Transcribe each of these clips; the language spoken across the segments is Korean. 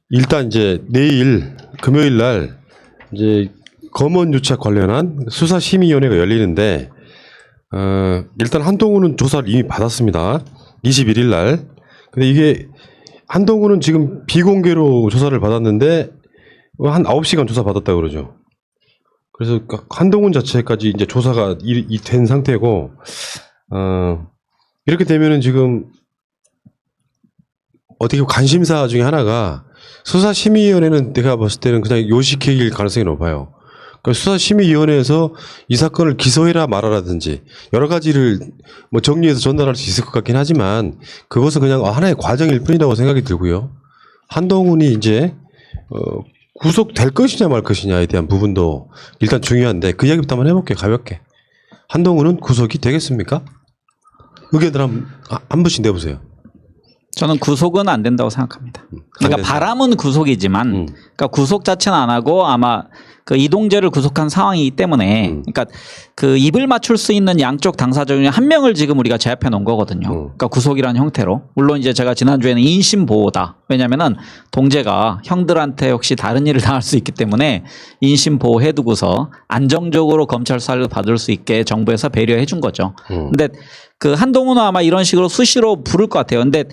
일단 이제 내일 금요일 날 이제 검언유착 관련한 수사심의위원회가 열리는데 일단 한동훈은 조사를 이미 받았습니다. 21일 날. 근데 이게 한동훈은 지금 비공개로 조사를 받았는데 한 9시간 조사 받았다고 그러죠. 그래서 한동훈 자체까지 이제 조사가 된 상태고 이렇게 되면은 지금 어떻게 관심사 중에 하나가 수사심의위원회는 내가 봤을 때는 그냥 요식행위일 가능성이 높아요. 그러니까 수사심의위원회에서 이 사건을 기소해라 말아라든지 여러 가지를 뭐 정리해서 전달할 수 있을 것 같긴 하지만 그것은 그냥 하나의 과정일 뿐이라고 생각이 들고요. 한동훈이 이제 구속될 것이냐 말 것이냐에 대한 부분도 일단 중요한데 그 이야기부터 한번 해볼게요. 가볍게. 한동훈은 구속이 되겠습니까? 의견들 한 분씩 내보세요. 저는 구속은 안 된다고 생각합니다. 그러니까 바람은 구속이지만 그러니까 구속 자체는 안 하고 아마 그 이동재를 구속한 상황이기 때문에 그러니까 그 입을 맞출 수 있는 양쪽 당사자 중에 한 명을 지금 우리가 제압해 놓은 거거든요. 그러니까 구속이라는 형태로. 물론 이제 제가 지난주에는 인신 보호다. 왜냐면은 동재가 형들한테 혹시 다른 일을 당할 수 있기 때문에 인신 보호해 두고서 안정적으로 검찰 수사를 받을 수 있게 정부에서 배려해 준 거죠. 근데 그 한동훈은 아마 이런 식으로 수시로 부를 것 같아요. 근데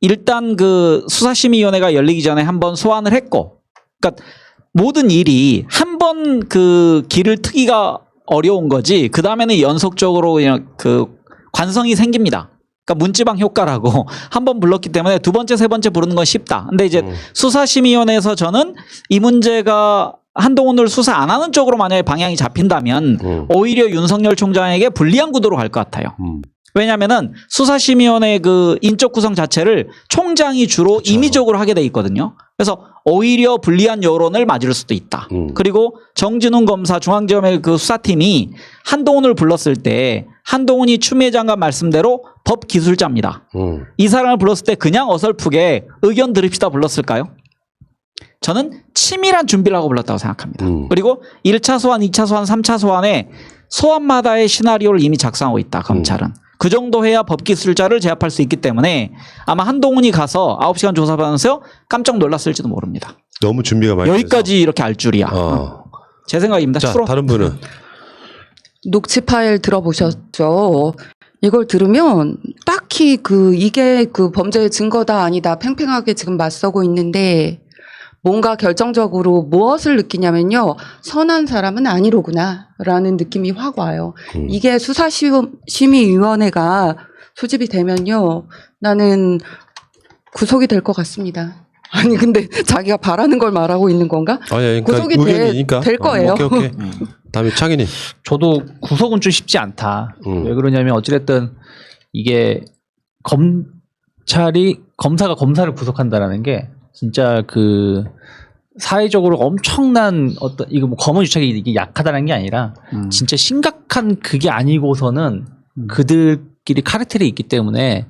일단 그 수사심의위원회가 열리기 전에 한번 소환을 했고, 그러니까 모든 일이 한 번 그 길을 트기가 어려운 거지. 그 다음에는 연속적으로 그냥 그 관성이 생깁니다. 그러니까 문지방 효과라고 한 번 불렀기 때문에 두 번째, 세 번째 부르는 건 쉽다. 근데 이제 수사심의위원회에서 저는 이 문제가 한동훈을 수사 안 하는 쪽으로 만약에 방향이 잡힌다면 오히려 윤석열 총장에게 불리한 구도로 갈 것 같아요. 왜냐하면은 수사심의위원회 그 인적 구성 자체를 총장이 주로 그렇죠. 임의적으로 하게 돼 있거든요. 그래서 오히려 불리한 여론을 맞을 수도 있다. 그리고 정진훈 검사 중앙지검의 그 수사팀이 한동훈을 불렀을 때 한동훈이 추미애 장관 말씀대로 법기술자입니다. 이 사람을 불렀을 때 그냥 어설프게 의견 들읍시다 불렀을까요? 저는 치밀한 준비를 하고 불렀다고 생각합니다. 그리고 1차 소환, 2차 소환, 3차 소환에 소환마다의 시나리오를 이미 작성하고 있다. 검찰은. 그 정도 해야 법기술자를 제압할 수 있기 때문에 아마 한동훈이 가서 9시간 조사받으면서 깜짝 놀랐을지도 모릅니다. 너무 준비가 많이 여기까지 돼서. 이렇게 알 줄이야. 제 생각입니다. 자, 다른 분은? 녹취 파일 들어보셨죠? 이걸 들으면 딱히 이게 그 범죄의 증거다 아니다 팽팽하게 지금 맞서고 있는데 뭔가 결정적으로 무엇을 느끼냐면요. 선한 사람은 아니로구나 라는 느낌이 확 와요. 이게 수사심의위원회가 소집이 되면요. 나는 구속이 될 것 같습니다. 아니 근데 자기가 바라는 걸 말하고 있는 건가? 아니, 그러니까 구속이 될 거예요. 오케이. 다음에 창인이. 저도 구속은 좀 쉽지 않다. 왜 그러냐면 어찌됐든 이게 검사가 검사를 구속한다라는 게 진짜 그 사회적으로 엄청난 어떤 이거 뭐 검언유착이 이게 약하다는 게 아니라 진짜 심각한 그게 아니고서는 그들끼리 카르텔이 있기 때문에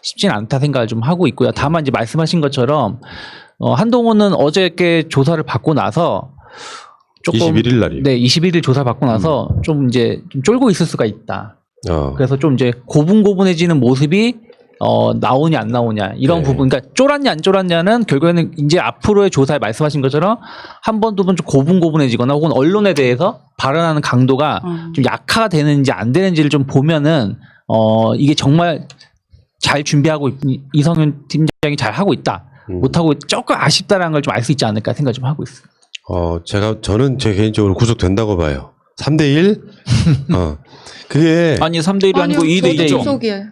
쉽지는 않다 생각을 좀 하고 있고요. 다만 이제 말씀하신 것처럼 한동훈은 어저께 조사를 받고 나서 조금 21일 날이요. 네, 21일 조사 받고 나서 좀 이제 좀 쫄고 있을 수가 있다. 그래서 좀 이제 고분고분해지는 모습이 나오냐 안 나오냐 이런 부분, 그러니까 쫄았냐 안 쫄았냐는 결국에는 이제 앞으로의 조사에 말씀하신 것처럼 한 번 두 번 좀 고분고분해지거나 혹은 언론에 대해서 발언하는 강도가 좀 약화가 되는지 안 되는지를 좀 보면은 이게 정말 잘 준비하고 이성윤 팀장이 잘 하고 있다 못하고 조금 아쉽다라는 걸 좀 알 수 있지 않을까 생각 좀 하고 있어요. 저는 제 개인적으로 구속된다고 봐요. 3대1? 그게. 아니, 3대1이 아니고 2대2죠. 구속이에요.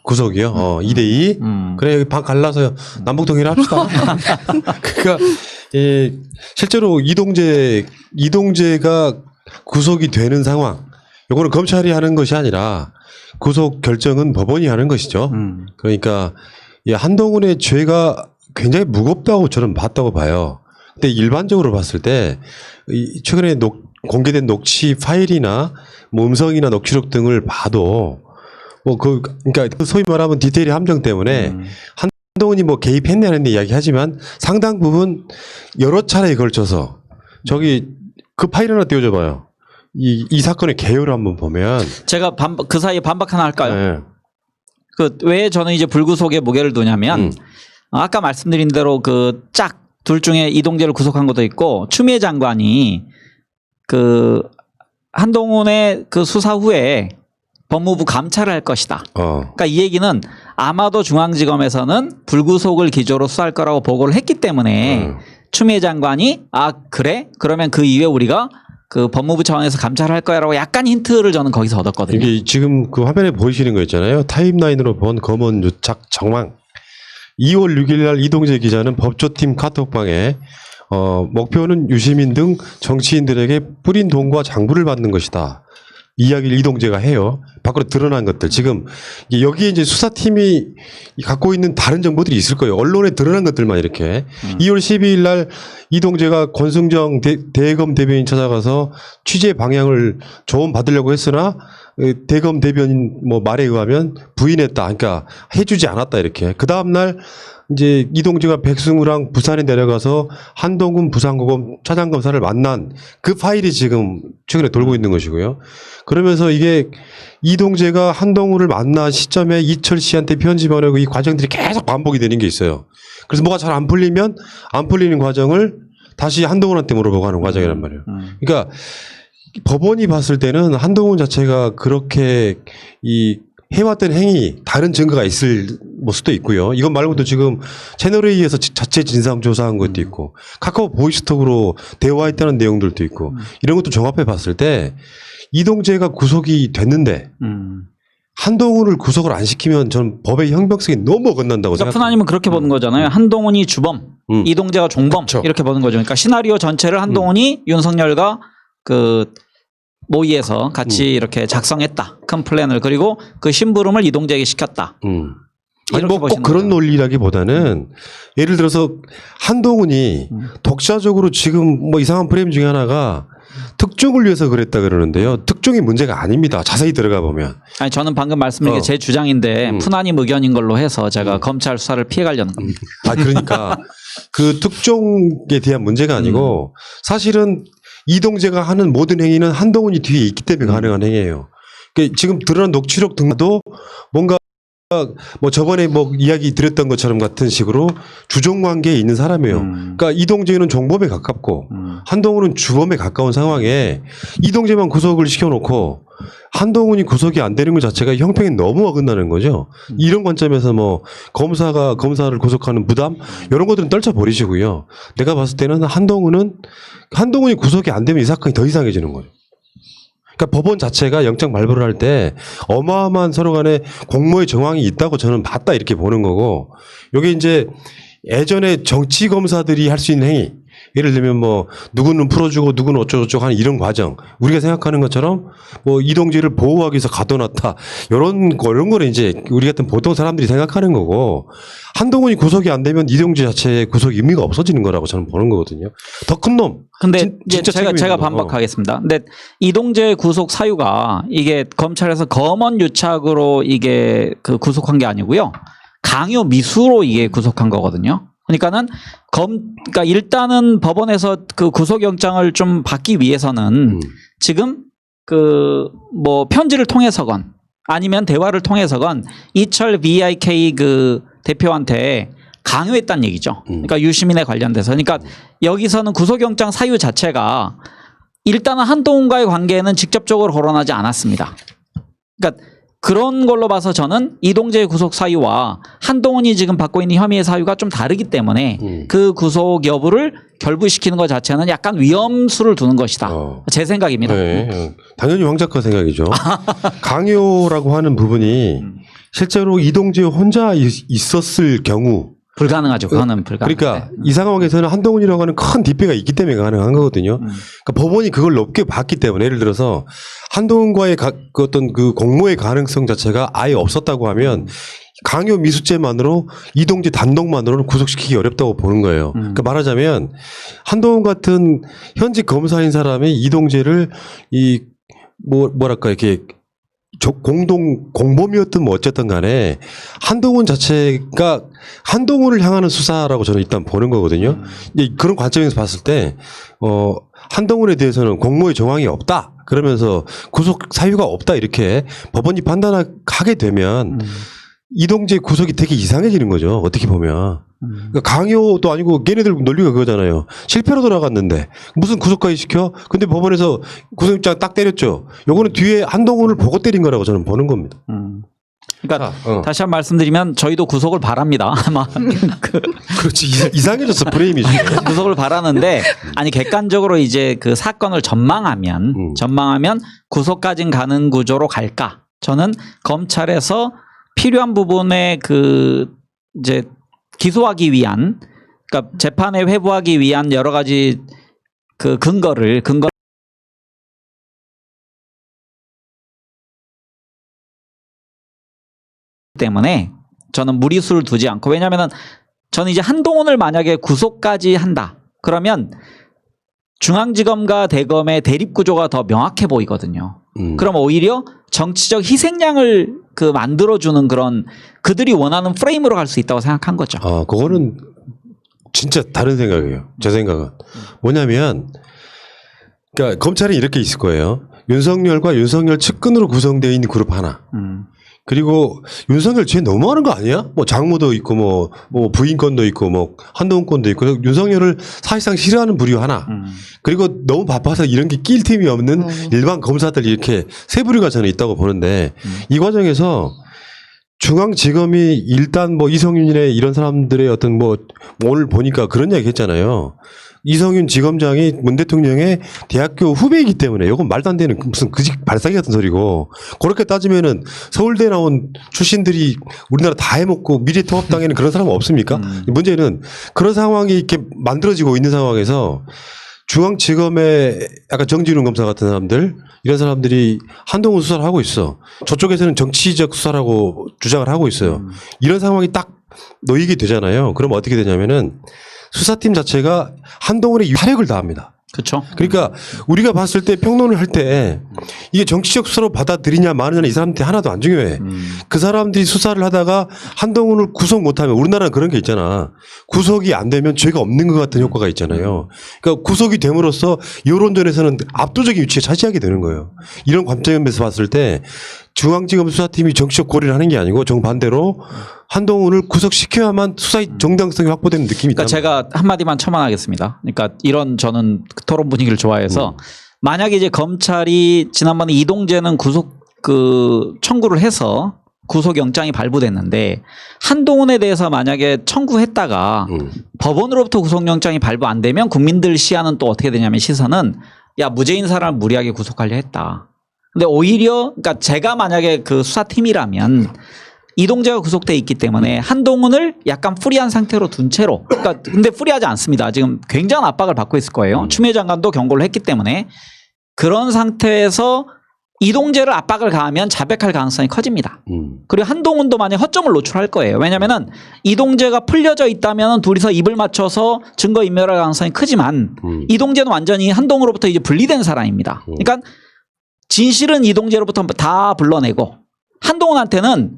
구속이요? 2대2? 그래, 여기 방 갈라서 남북통일 합시다. 그러니까, 실제로 이동재가 구속이 되는 상황. 요거는 검찰이 하는 것이 아니라 구속 결정은 법원이 하는 것이죠. 그러니까, 한동훈의 죄가 굉장히 무겁다고 저는 봤다고 봐요. 근데 일반적으로 봤을 때 최근에 공개된 녹취 파일이나 뭐 음성이나 녹취록 등을 봐도 그러니까 소위 말하면 디테일의 함정 때문에 한동훈이 뭐 개입했냐 안 했냐 이야기하지만 상당 부분 여러 차례에 걸쳐서 저기 그 파일 하나 띄워줘봐요. 이 사건의 개요를 한번 보면 제가 그 사이에 반박 하나 할까요? 네. 왜 저는 이제 불구속에 무게를 두냐면 아까 말씀드린 대로 그 짝 둘 중에 이동재를 구속한 것도 있고 추미애 장관이 그 한동훈의 그 수사 후에 법무부 감찰을 할 것이다. 그러니까 이 얘기는 아마도 중앙지검에서는 불구속을 기조로 수사할 거라고 보고를 했기 때문에 추미애 장관이 아 그래? 그러면 그 이후에 우리가 그 법무부 차원에서 감찰할 거야라고 약간 힌트를 저는 거기서 얻었거든요. 이게 지금 그 화면에 보이시는 거 있잖아요. 타임라인으로 본 검언 유착 정황. 2월 6일 날 이동재 기자는 법조팀 카톡방에 목표는 유시민 등 정치인들에게 뿌린 돈과 장부를 받는 것이다. 이야기를 이동재가 해요. 밖으로 드러난 것들. 지금 여기에 이제 수사팀이 갖고 있는 다른 정보들이 있을 거예요. 언론에 드러난 것들만 이렇게. 2월 12일 날 이동재가 권승정 대검 대변인 찾아가서 취재 방향을 조언 받으려고 했으나 대검 대변인 뭐 말에 의하면 부인했다. 그러니까 해주지 않았다 이렇게. 그 다음 날 이제 이동재가 백승우랑 부산에 내려가서 한동훈 부산고검 차장검사를 만난 그 파일이 지금 최근에 돌고 있는 것이고요. 그러면서 이게 이동재가 한동훈을 만난 시점에 이철 씨한테 편지 보내고 이 과정들이 계속 반복이 되는 게 있어요. 그래서 뭐가 잘 안 풀리면 안 풀리는 과정을 다시 한동훈한테 물어보고 하는 과정이란 말이에요. 그러니까 법원이 봤을 때는 한동훈 자체가 그렇게 이 해왔던 행위 다른 증거가 있을 수도 있고요. 이건 말고도 지금 채널A에서 자체 진상 조사한 것도 있고 카카오 보이스톡으로 대화했다는 내용들도 있고 이런 것도 종합해 봤을 때 이동재가 구속이 됐는데 한동훈을 구속을 안 시키면 저는 법의 형평성이 너무 어긋난다고 그러니까 생각합니다. 푸나님은 그렇게 보는 거잖아요. 한동훈이 주범, 이동재가 종범 그렇죠. 이렇게 보는 거죠. 그러니까 시나리오 전체를 한동훈이 윤석열과 그 모의해서 같이 이렇게 작성했다. 큰 플랜을. 그리고 그 심부름을 이동재에게 시켰다. 아니 뭐 꼭 그런 논리라기보다는 예를 들어서 한동훈이 독자적으로 지금 뭐 이상한 프레임 중에 하나가 특종을 위해서 그랬다 그러는데요. 특종이 문제가 아닙니다. 자세히 들어가 보면. 아니 저는 방금 말씀드린 게 제 주장인데 푸나님 의견인 걸로 해서 제가 검찰 수사를 피해가려는 겁니다. 아 그러니까 그 특종에 대한 문제가 아니고 사실은 이동재가 하는 모든 행위는 한동훈이 뒤에 있기 때문에 가능한 행위예요. 그러니까 지금 드러난 녹취록 등도 뭔가 뭐 저번에 뭐 이야기 드렸던 것처럼 같은 식으로 주종 관계에 있는 사람이에요. 그러니까 이동재는 종범에 가깝고 한동훈은 주범에 가까운 상황에 이동재만 구속을 시켜놓고 한동훈이 구속이 안 되는 것 자체가 형평이 너무 어긋나는 거죠. 이런 관점에서 뭐 검사가 검사를 구속하는 부담 이런 것들은 떨쳐버리시고요. 내가 봤을 때는 한동훈이 구속이 안 되면 이 사건이 더 이상해지는 거예요. 그러니까 법원 자체가 영장 발부를 할 때 어마어마한 서로 간에 공모의 정황이 있다고 저는 봤다 이렇게 보는 거고 이게 이제 예전에 정치 검사들이 할 수 있는 행위 예를 들면 뭐 누구는 풀어주고 누구는 어쩌고저쩌고 하는 이런 과정 우리가 생각하는 것처럼 뭐 이동재를 보호하기 위해서 가둬놨다 이런 거는 이제 우리 같은 보통 사람들이 생각하는 거고 한동훈이 구속이 안 되면 이동재 자체의 구속 의미가 없어지는 거라고 저는 보는 거거든요. 더 큰 놈. 근데 제가 반박하겠습니다. 근데 이동재 구속 사유가 이게 검찰에서 검언 유착으로 이게 그 구속한 게 아니고요. 강요 미수로 이게 구속한 거거든요. 그러니까는 그러니까 일단은 법원에서 그 구속영장을 좀 받기 위해서는 지금 그 뭐 편지를 통해서건 아니면 대화를 통해서건 이철 VIK 그 대표한테 강요했다는 얘기죠. 그러니까 유시민에 관련돼서. 그러니까 여기서는 구속영장 사유 자체가 일단은 한동훈과의 관계는 직접적으로 거론하지 않았습니다. 그러니까 그런 걸로 봐서 저는 이동재의 구속 사유와 한동훈이 지금 받고 있는 혐의의 사유가 좀 다르기 때문에 그 구속 여부를 결부시키는 것 자체는 약간 위험수를 두는 것이다. 제 생각입니다. 네. 당연히 황 작가 생각이죠. 강요라고 하는 부분이 실제로 이동재 혼자 있었을 경우 불가능하죠. 그거는 불가능. 그러니까 이 상황에서는 한동훈이라고 하는 큰 뒷배가 있기 때문에 가능한 거거든요. 그러니까 법원이 그걸 높게 봤기 때문에 예를 들어서 한동훈과의 그 어떤 그 공모의 가능성 자체가 아예 없었다고 하면 강요 미수죄만으로 이동재 단독만으로는 구속시키기 어렵다고 보는 거예요. 그러니까 말하자면 한동훈 같은 현직 검사인 사람이 이동재를 뭐랄까 이렇게 공범이었든 뭐 어쨌든 간에 한동훈 자체가 한동훈을 향하는 수사라고 저는 일단 보는 거거든요. 그런 관점에서 봤을 때, 한동훈에 대해서는 공모의 정황이 없다. 그러면서 구속 사유가 없다. 이렇게 법원이 판단하게 되면 이동재 구속이 되게 이상해지는 거죠. 어떻게 보면. 그러니까 강요도 아니고 걔네들 논리가 그거잖아요. 실패로 돌아갔는데 무슨 구속까지 시켜? 근데 법원에서 구속영장 딱 때렸죠. 요거는 뒤에 한동훈을 보고 때린 거라고 저는 보는 겁니다. 그러니까 다시 한 번 말씀드리면 저희도 구속을 바랍니다. 아마 그렇지. 이상해졌어 프레임이. 구속을 바라는데 아니 객관적으로 이제 그 사건을 전망하면 구속까지 가는 구조로 갈까? 저는 검찰에서 필요한 부분에 그 이제 기소하기 위한 그러니까 재판에 회부하기 위한 여러 가지 그 근거 때문에 저는 무리수를 두지 않고 왜냐하면은 저는 이제 한동훈을 만약에 구속까지 한다 그러면 중앙지검과 대검의 대립 구조가 더 명확해 보이거든요. 그럼 오히려 정치적 희생양을 그 만들어주는 그런 그들이 원하는 프레임으로 갈 수 있다고 생각한 거죠. 그거는 진짜 다른 생각이에요. 제 생각은 뭐냐면, 그러니까 검찰이 이렇게 있을 거예요. 윤석열과 윤석열 측근으로 구성되어 있는 그룹 하나. 그리고 윤석열 쟤 너무하는 거 아니야? 뭐 장모도 있고 뭐 부인권도 있고 뭐 한동훈권도 있고 윤석열을 사실상 싫어하는 부류 하나. 그리고 너무 바빠서 이런 게 낄 틈이 없는 일반 검사들이 이렇게 세 부류가 저는 있다고 보는데 이 과정에서 중앙지검이 일단 뭐 이성윤이네 이런 사람들의 어떤 뭐 오늘 보니까 그런 이야기 했잖아요. 이성윤 지검장이 문 대통령의 대학교 후배이기 때문에 이건 말도 안 되는 무슨 그짓 발사기 같은 소리고 그렇게 따지면은 서울대 나온 출신들이 우리나라 다 해먹고 미래통합당에는 그런 사람은 없습니까? 문제는 그런 상황이 이렇게 만들어지고 있는 상황에서 중앙지검의 약간 정진웅 검사 같은 사람들 이런 사람들이 한동훈 수사를 하고 있어. 저쪽에서는 정치적 수사라고 주장을 하고 있어요. 이런 상황이 딱 놓이게 되잖아요. 그럼 어떻게 되냐면은 수사팀 자체가 한동훈의 타력을 다합니다. 그렇죠. 그러니까 우리가 봤을 때 평론을 할 때 이게 정치적 수사로 받아들이냐 마느냐 이 사람한테 하나도 안 중요해. 그 사람들이 수사를 하다가 한동훈을 구속 못하면 우리나라는 그런 게 있잖아. 구속이 안 되면 죄가 없는 것 같은 효과가 있잖아요. 그러니까 구속이 됨으로써 여론전에서는 압도적인 위치에 차지하게 되는 거예요. 이런 관점에서 봤을 때 중앙지검 수사팀이 정치적 고려를 하는 게 아니고 정반대로 한동훈을 구속시켜야만 수사의 정당성이 확보되는 느낌이 있다. 그러니까 제가 한마디만 첨언하겠습니다. 그러니까 이런 저는 토론 분위기를 좋아해서 만약에 이제 검찰이 지난번에 이동재는 구속 그 청구를 해서 구속영장이 발부됐는데 한동훈에 대해서 만약에 청구했다가 법원으로부터 구속영장이 발부 안 되면 국민들 시야는 또 어떻게 되냐면 시선은 야 무죄인 사람을 무리하게 구속하려 했다. 근데 오히려 그러니까 제가 만약에 그 수사팀이라면 이동재가 구속돼 있기 때문에 한동훈을 약간 프리한 상태로 둔 채로 그러니까 근데 프리하지 않습니다. 지금 굉장한 압박을 받고 있을 거예요. 추미애 장관도 경고를 했기 때문에 그런 상태에서 이동재를 압박을 가하면 자백할 가능성이 커집니다. 그리고 한동훈도 만약 허점을 노출할 거예요. 왜냐하면 이동재가 풀려져 있다면 둘이서 입을 맞춰서 증거 인멸할 가능성이 크지만 이동재는 완전히 한동훈으로부터 이제 분리된 사람입니다. 그러니까 진실은 이동재로부터 다 불러내고 한동훈한테는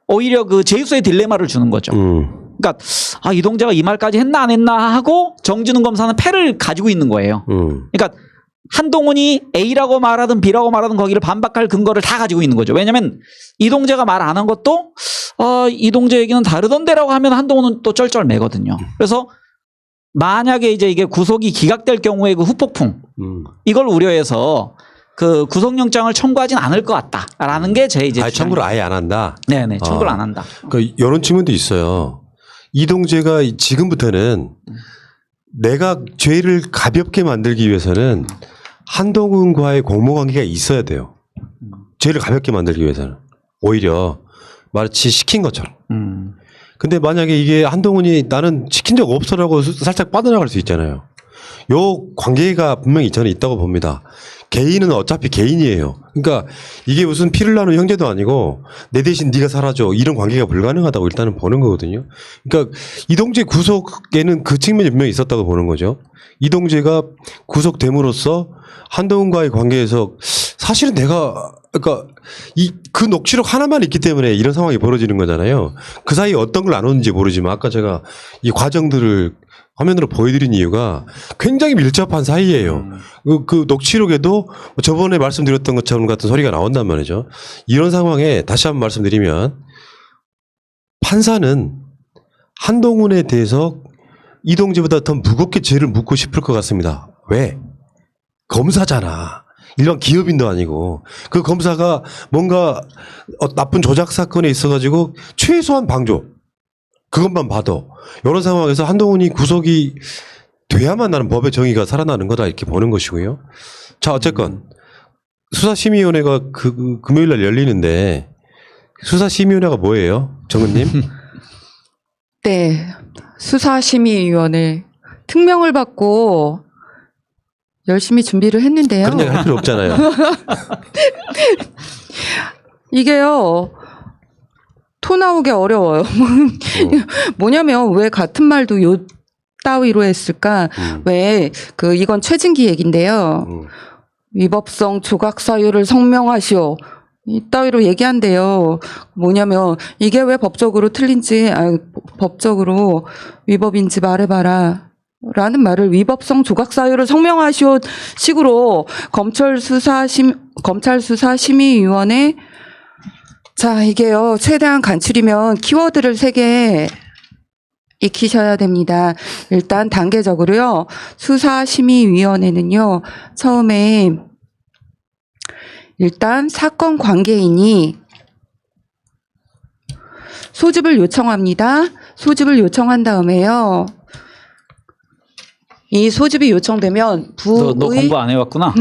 오히려 그 제이수의 딜레마를 주는 거죠. 그러니까 이동재가 이 말까지 했나 안 했나 하고 정진웅 검사는 패를 가지고 있는 거예요. 그러니까 한동훈이 A라고 말하든 B라고 말하든 거기를 반박할 근거를 다 가지고 있는 거죠. 왜냐하면 이동재가 말 안 한 것도 이동재 얘기는 다르던데라고 하면 한동훈은 또 쩔쩔매거든요. 그래서 만약에 이제 이게 구속이 기각될 경우에 그 후폭풍 이걸 우려해서 그 구속영장을 청구하진 않을 것 같다라는 게 제 이제 청구를 아예 안 한다. 네네 청구를 안 한다. 그 이런 측면도 있어요. 이동재가 지금부터는 내가 죄를 가볍게 만들기 위해서는 한동훈과의 공모관계가 있어야 돼요. 죄를 가볍게 만들기 위해서는 오히려 마치 시킨 것처럼. 근데 만약에 이게 한동훈이 나는 시킨 적 없어라고 살짝 빠져나갈 수 있잖아요. 요 관계가 분명히 저는 있다고 봅니다. 개인은 어차피 개인이에요. 그러니까 이게 무슨 피를 나눈 형제도 아니고 내 대신 네가 살아줘 이런 관계가 불가능하다고 일단은 보는 거거든요. 그러니까 이동재 구속에는 그 측면이 분명히 있었다고 보는 거죠. 이동재가 구속됨으로써 한동훈과의 관계에서 사실은 내가 그러니까 그 녹취록 하나만 있기 때문에 이런 상황이 벌어지는 거잖아요. 그 사이에 어떤 걸 나눴는지 모르지만 아까 제가 이 과정들을 화면으로 보여드린 이유가 굉장히 밀접한 사이예요. 그 녹취록에도 저번에 말씀드렸던 것처럼 같은 소리가 나온단 말이죠. 이런 상황에 다시 한번 말씀드리면 판사는 한동훈에 대해서 이동재보다 더 무겁게 죄를 묻고 싶을 것 같습니다. 왜? 검사잖아. 일반 기업인도 아니고 그 검사가 뭔가 나쁜 조작 사건에 있어가지고 최소한 방조 그것만 봐도 이런 상황에서 한동훈이 구속이 돼야만 나는 법의 정의가 살아나는 거다 이렇게 보는 것이고요. 자 어쨌건 수사심의위원회가 금요일 날 열리는데 수사심의위원회가 뭐예요? 정은님? 네. 수사심의위원회 특명을 받고 열심히 준비를 했는데요. 그런 얘기 할 필요 없잖아요. 이게요. 토 나오기 어려워요. 뭐냐면 왜 같은 말도 요 따위로 했을까? 왜 이건 최진기 얘긴데요. 위법성 조각 사유를 성명하시오. 이따위로 얘기한대요. 뭐냐면 이게 왜 법적으로 틀린지, 법적으로 위법인지 말해봐라. 라는 말을 위법성 조각 사유를 성명하시오 식으로 검찰 수사 심의위원회 자 이게요 최대한 간추리면 키워드를 3개 익히셔야 됩니다. 일단 단계적으로요 수사심의위원회는요 처음에 일단 사건 관계인이 소집을 요청합니다. 소집을 요청한 다음에요. 이 소집이 요청되면 너 공부 안 해왔구나.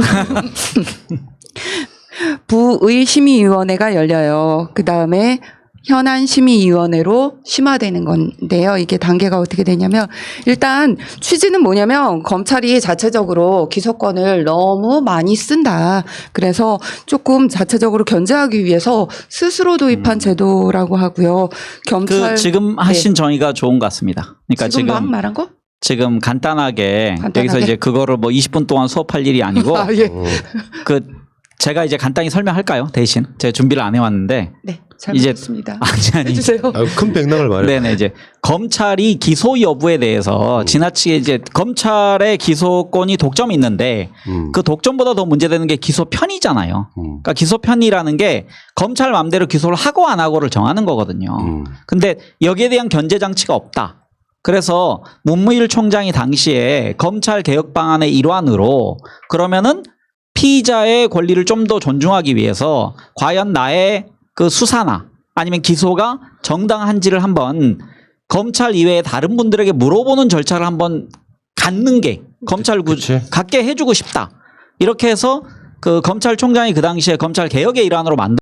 부의 심의위원회가 열려요. 그 다음에 현안 심의위원회로 심화되는 건데요. 이게 단계가 어떻게 되냐면 일단 취지는 뭐냐면 검찰이 자체적으로 기소권을 너무 많이 쓴다. 그래서 조금 자체적으로 견제하기 위해서 스스로 도입한 제도라고 하고요. 검찰 지금 하신 정의가 좋은 것 같습니다. 그러니까 지금 막 말한 거? 지금 간단하게 여기서 이제 그거를 뭐 20분 동안 수업할 일이 아니고 예. 제가 이제 간단히 설명할까요? 대신 제가 준비를 안 해왔는데 네, 잘 이제 듣습니다. 아니 해주세요. 큰 맥락을 말해요. 네네 이제 검찰이 기소 여부에 대해서 지나치게 이제 검찰의 기소권이 독점이 있는데 그 독점보다 더 문제되는 게 기소 편의잖아요. 그러니까 기소 편의라는 게 검찰 마음대로 기소를 하고 안 하고를 정하는 거거든요. 근데 여기에 대한 견제 장치가 없다. 그래서 문무일 총장이 당시에 검찰 개혁 방안의 일환으로 그러면은 피의자의 권리를 좀 더 존중하기 위해서 과연 나의 그 수사나 아니면 기소가 정당한지를 한번 검찰 이외의 다른 분들에게 물어보는 절차를 한번 갖는 게 검찰 갖게 해주고 싶다. 이렇게 해서 그 검찰총장이 그 당시에 검찰 개혁의 일환으로 만든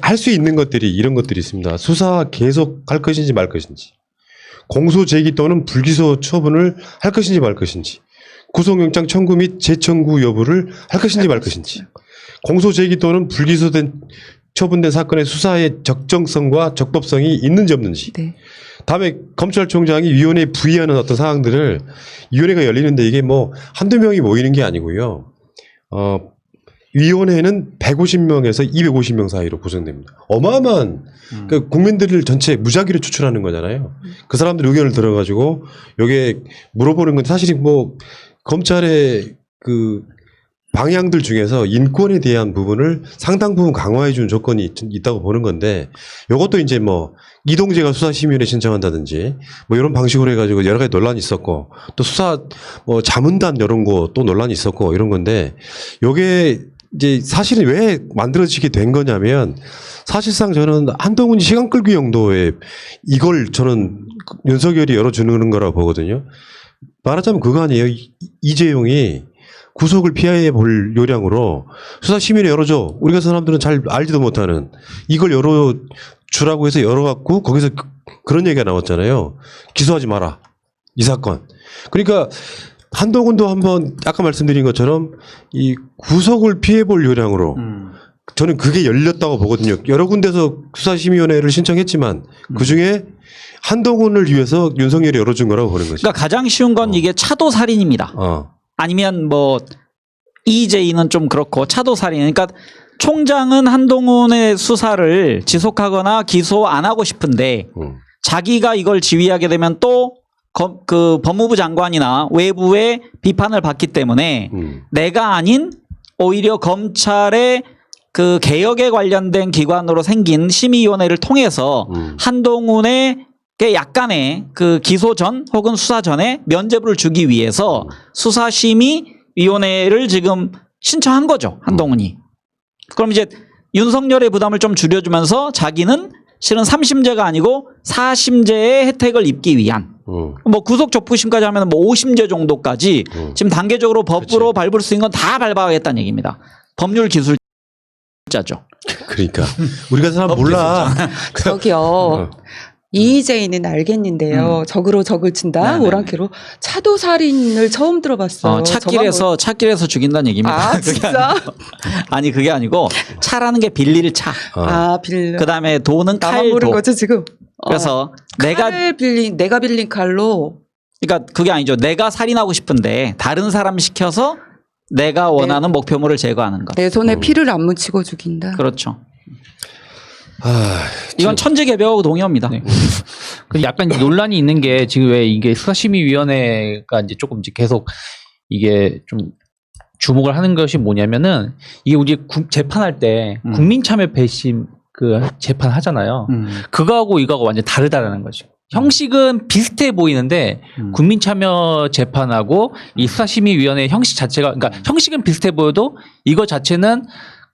할 수 있는 것들이 이런 것들이 있습니다. 수사 계속 할 것인지 말 것인지, 공소 제기 또는 불기소 처분을 할 것인지 말 것인지, 구속영장 청구 및 재청구 여부를 할 것인지 말 것인지, 공소 제기 또는 불기소된 처분된 사건의 수사의 적정성과 적법성이 있는지 없는지. 네. 다음에 검찰총장이 위원회에 부의하는 어떤 사항들을 위원회가 열리는데 이게 뭐 한두 명이 모이는 게 아니고요. 위원회는 150명에서 250명 사이로 구성됩니다. 어마어마한 그 국민들을 전체 무작위로 추천하는 거잖아요. 그 사람들 의견을 들어가지고 여기에 물어보는 건데 사실 뭐 검찰의 그 방향들 중에서 인권에 대한 부분을 상당 부분 강화해 준 조건이 있다고 보는 건데 이것도 이제 뭐 이동재가 수사심의위원회 신청한다든지 뭐 이런 방식으로 해가지고 여러 가지 논란이 있었고 또 수사 뭐 자문단 이런 거 또 논란이 있었고 이런 건데 요게 이제 사실은 왜 만들어지게 된 거냐면 사실상 저는 한동훈이 시간 끌기 용도의 이걸 저는 윤석열이 열어주는 거라고 보거든요. 말하자면 그거 아니에요. 이재용이 구속을 피해 볼 요량으로 수사심의를 열어줘. 우리가 사람들은 잘 알지도 못하는 이걸 열어주라고 해서 열어갖고 거기서 그런 얘기가 나왔잖아요. 기소하지 마라. 이 사건. 그러니까 한동훈도 한번 아까 말씀드린 것처럼 이 구속을 피해 볼 요량으로 저는 그게 열렸다고 보거든요. 여러 군데서 수사심의위원회를 신청했지만 그중에 한동훈을 위해서 윤석열이 열어준 거라고 보는 거죠. 그러니까 가장 쉬운 건 이게 차도살인입니다. 아니면 뭐 이재희는 좀 그렇고 차도살인. 그러니까 총장은 한동훈의 수사를 지속하거나 기소 안 하고 싶은데 자기가 이걸 지휘하게 되면 또 그 법무부 장관이나 외부의 비판을 받기 때문에 내가 아닌 오히려 검찰의 그 개혁에 관련된 기관으로 생긴 심의위원회를 통해서 한동훈의 약간의 그 기소 전 혹은 수사 전에 면죄부를 주기 위해서 수사심의위원회를 지금 신청한 거죠. 한동훈이. 그럼 이제 윤석열의 부담을 좀 줄여주면서 자기는 실은 3심제가 아니고 4심제의 혜택을 입기 위한 뭐 구속 적부심까지 하면 뭐 5심제 정도까지 지금 단계적으로 법으로 밟을 수 있는 건 다 밟아가겠다는 얘기입니다. 법률 기술자죠. 그러니까 우리가 사람 몰라. 저기요. 이의제인은 알겠는데요. 적으로 적을 친다. 네네. 오랑캐로 차도살인을 처음 들어봤어요. 찻길에서 죽인다는 얘기입니다. 아 그게 진짜? 아니 그게 아니고 차라는 게 빌릴 차. 아 빌려. 그다음에 도는 나만 칼도. 모르는 거죠 지금. 그래서 내가 내가 빌린 칼로. 그러니까 그게 아니죠. 내가 살인하고 싶은데 다른 사람 시켜서 내가 원하는 목표물을 제거하는 것. 내 손에 피를 안 묻히고 죽인다. 그렇죠. 아, 이건 천지개벽하고 동의합니다. 네. 그 약간 논란이 있는 게 지금 왜 이게 수사심의위원회가 이제 조금 이제 계속 이게 좀 주목을 하는 것이 뭐냐면은 이게 우리 재판할 때 국민참여 배심 그 재판 하잖아요. 그거하고 이거하고 완전 다르다라는 거죠. 형식은 비슷해 보이는데 국민참여 재판하고 이 수사심의위원회 형식 자체가 그러니까 형식은 비슷해 보여도 이거 자체는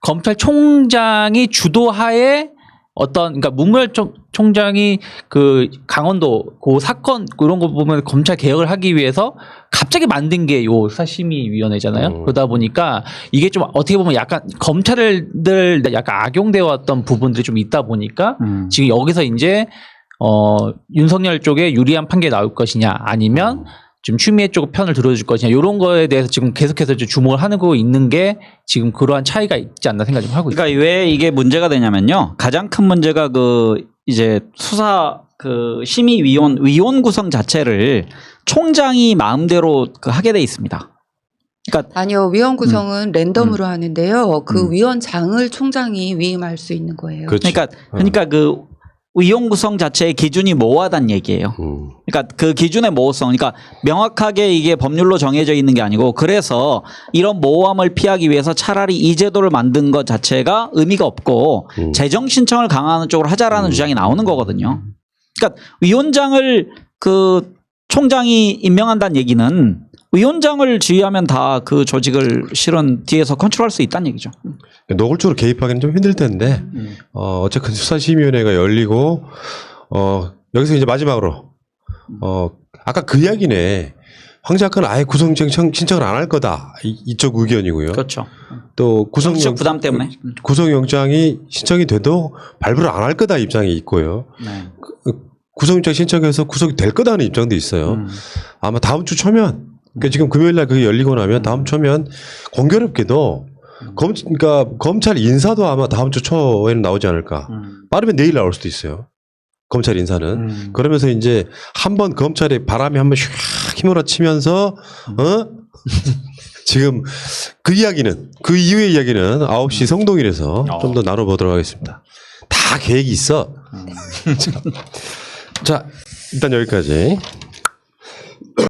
검찰총장이 주도하에 어떤 그러니까 문무열 총장이 그 강원도 그 사건 이런 거 보면 검찰 개혁을 하기 위해서 갑자기 만든 게 요 수사심의위원회잖아요. 그러다 보니까 이게 좀 어떻게 보면 약간 검찰들 약간 악용되어 왔던 부분들이 좀 있다 보니까 지금 여기서 이제 윤석열 쪽에 유리한 판결이 나올 것이냐 아니면 좀 추미애 쪽 편을 들어줄 것이냐 이런 거에 대해서 지금 계속해서 주목을 하는 거 있는 게 지금 그러한 차이가 있지 않나 생각 좀 하고 있어요. 그러니까 왜 이게 문제가 되냐면요. 가장 큰 문제가 그 이제 수사 그 위원 구성 자체를 총장이 마음대로 그 하게 돼 있습니다. 그러니까 아니요. 위원 구성은 랜덤으로 하는데요. 그 위원장을 총장이 위임할 수 있는 거예요. 그러니까 그 위원 구성 자체의 기준이 모호하다는 얘기예요. 그러니까 그 기준의 모호성, 그러니까 명확하게 이게 법률로 정해져 있는 게 아니고 그래서 이런 모호함을 피하기 위해서 차라리 이 제도를 만든 것 자체가 의미가 없고 재정 신청을 강화하는 쪽으로 하자라는 주장이 나오는 거거든요. 그러니까 위원장을 그 총장이 임명한다는 얘기는 위원장을 지휘하면 다 그 조직을 실은 뒤에서 컨트롤할 수 있다는 얘기죠. 노골적으로 개입하기는 좀 힘들 텐데 어쨌든 수사심의위원회가 열리고 여기서 이제 마지막으로 아까 그 이야기네. 황 작가는 아예 구속영장 신청을 안 할 거다. 이쪽 의견이고요. 그렇죠. 또 정치적 부담 때문에 구속영장이 신청이 돼도 발부를 안 할 거다 입장이 있고요. 네. 구속영장 신청해서 구속이 될 거다는 입장도 있어요. 아마 다음 주 초면 그러니까 지금 금요일날 그게 열리고 나면 다음 초면 공교롭게도 그러니까 검찰 인사도 아마 다음 주 초에는 나오지 않을까. 빠르면 내일 나올 수도 있어요. 검찰 인사는. 그러면서 이제 한번 검찰의 바람이 한번 슉 휘몰아치면서 지금 그 이야기는 그 이후의 이야기는 9시 성동일에서 좀 더 나눠보도록 하겠습니다. 다 계획이 있어. 자, 일단 여기까지.